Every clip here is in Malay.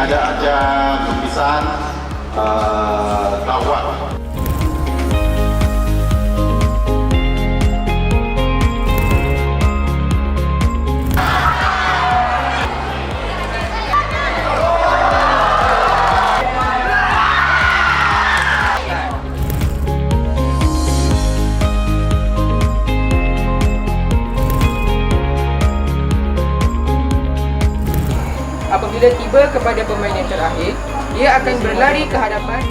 ada ajar lukisan tawak. Apabila tiba kepada pemain yang terakhir, dia akan berlari ke hadapan.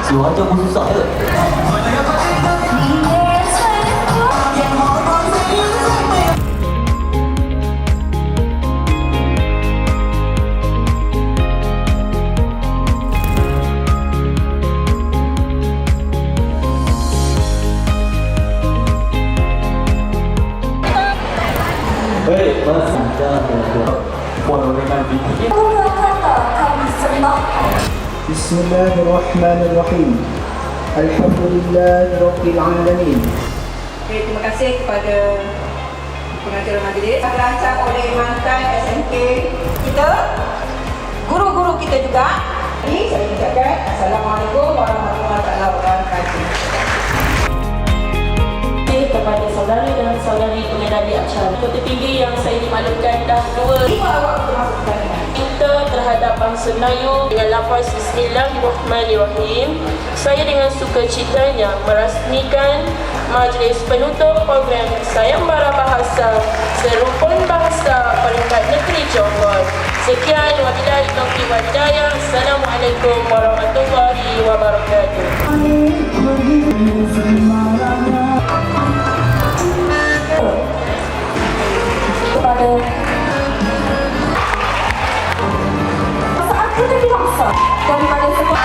Suara tu pun susah ke? Baik, Bismillahirrahmanirrahim. Alhamdulillahirabbil alamin. Terima kasih kepada pengacara majlis Dirancang oleh mantan SMK kita, guru-guru kita juga. Jadi saya ucapkan Assalamualaikum warahmatullahi wabarakatuh. Kepada saudara dan saudari pengendali acara Kota Tinggi yang saya dimaklumkan dah 2 kita terhadap bangsa Melayu dengan lafaz Bismillahirrahmanirrahim. Saya dengan sukacitanya merasmikan majlis penutup program Sayembara Bahasa Serupun Bahasa Peringkat Negeri Johor. Sekian, wabillahi taufiq wal hidayah. Assalamualaikum warahmatullahi wabarakatuh. Kepada saat kita dibangsa daripada semua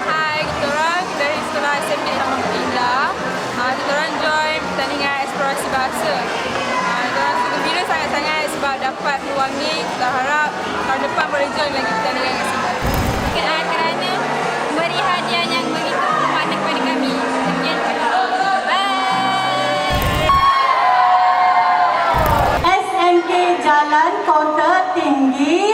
Hai, kita dari Sekolah SMK Taman Indah. Kita join pertandingan eksplorasi bahasa. Kita gembira sangat-sangat sebab dapat peluang ni. Kita harap tahun depan boleh join lagi pertandingan kat sini. Kerana beri hadiah yang begitu bermakna kepada kami. Sekian, bye. SMK Jalan Kota Tinggi